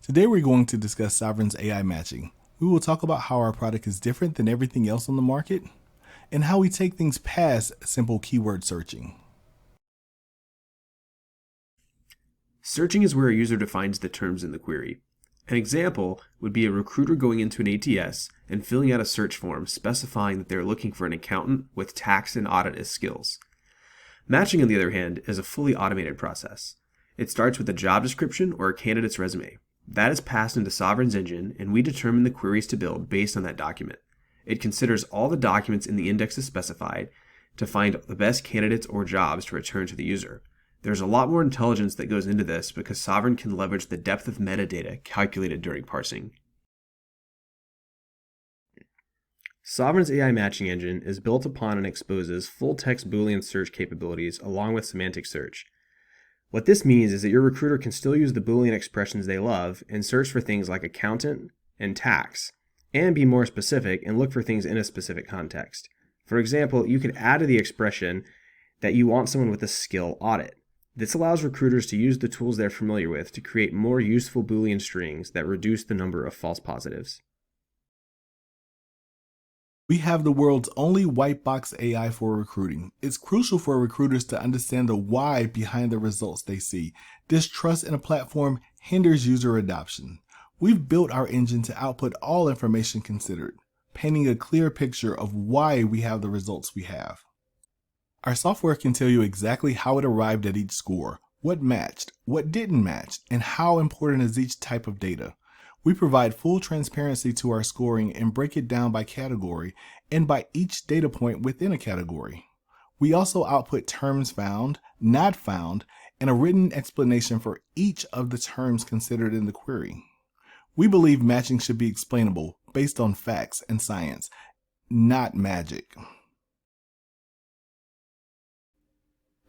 Today we're going to discuss Sovren's AI Matching. We will talk about how our product is different than everything else on the market and how we take things past simple keyword searching. Searching is where a user defines the terms in the query. An example would be a recruiter going into an ATS and filling out a search form specifying that they're looking for an accountant with tax and audit as skills. Matching, on the other hand, is a fully automated process. It starts with a job description or a candidate's resume. That is passed into Sovren's engine, and we determine the queries to build based on that document. It considers all the documents in the indexes specified to find the best candidates or jobs to return to the user. There's a lot more intelligence that goes into this because Sovren can leverage the depth of metadata calculated during parsing. Sovren's AI matching engine is built upon and exposes full-text Boolean search capabilities along with semantic search. What this means is that your recruiter can still use the Boolean expressions they love and search for things like accountant and tax, and be more specific and look for things in a specific context. For example, you could add to the expression that you want someone with a skill audit. This allows recruiters to use the tools they're familiar with to create more useful Boolean strings that reduce the number of false positives. We have the world's only white box AI for recruiting. It's crucial for recruiters to understand the why behind the results they see. Distrust in a platform hinders user adoption. We've built our engine to output all information considered, painting a clear picture of why we have the results we have. Our software can tell you exactly how it arrived at each score, what matched, what didn't match, and how important is each type of data. We provide full transparency to our scoring and break it down by category and by each data point within a category. We also output terms found, not found, and a written explanation for each of the terms considered in the query. We believe matching should be explainable based on facts and science, not magic.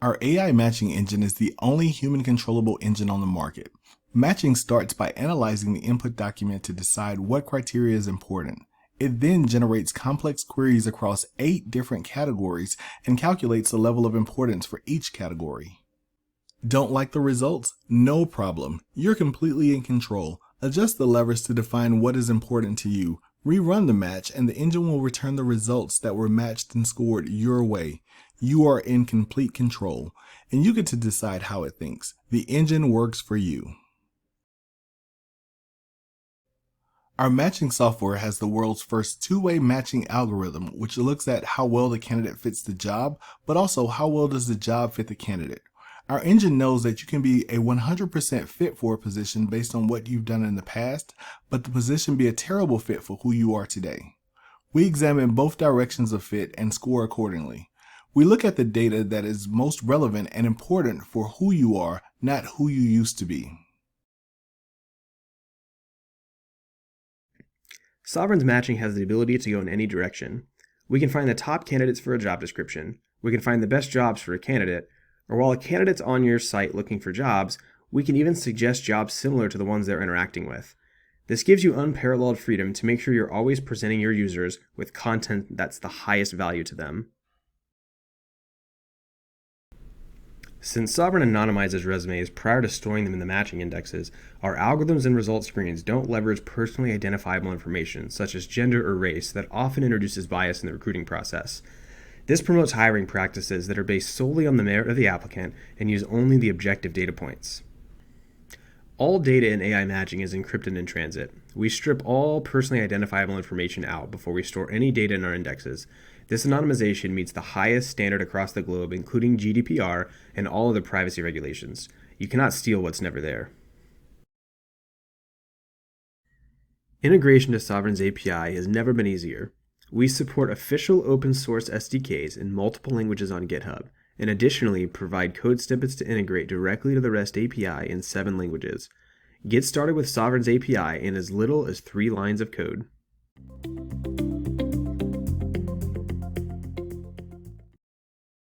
Our AI matching engine is the only human controllable engine on the market. Matching starts by analyzing the input document to decide what criteria is important. It then generates complex queries across 8 different categories and calculates the level of importance for each category. Don't like the results? No problem. You're completely in control. Adjust the levers to define what is important to you. Rerun the match and the engine will return the results that were matched and scored your way. You are in complete control, and you get to decide how it thinks. The engine works for you. Our matching software has the world's first two-way matching algorithm, which looks at how well the candidate fits the job, but also how well does the job fit the candidate. Our engine knows that you can be a 100% fit for a position based on what you've done in the past, but the position be a terrible fit for who you are today. We examine both directions of fit and score accordingly. We look at the data that is most relevant and important for who you are, not who you used to be. Sovren's matching has the ability to go in any direction. We can find the top candidates for a job description, we can find the best jobs for a candidate, or while a candidate's on your site looking for jobs, we can even suggest jobs similar to the ones they're interacting with. This gives you unparalleled freedom to make sure you're always presenting your users with content that's the highest value to them. Since Sovren anonymizes resumes prior to storing them in the matching indexes, our algorithms and result screens don't leverage personally identifiable information, such as gender or race, that often introduces bias in the recruiting process. This promotes hiring practices that are based solely on the merit of the applicant and use only the objective data points. All data in AI matching is encrypted in transit. We strip all personally identifiable information out before we store any data in our indexes. This anonymization meets the highest standard across the globe, including GDPR and all other privacy regulations. You cannot steal what's never there. Integration to Sovren's API has never been easier. We support official open source SDKs in multiple languages on GitHub, and additionally provide code snippets to integrate directly to the REST API in 7 languages. Get started with Sovren's API in as little as 3 lines of code.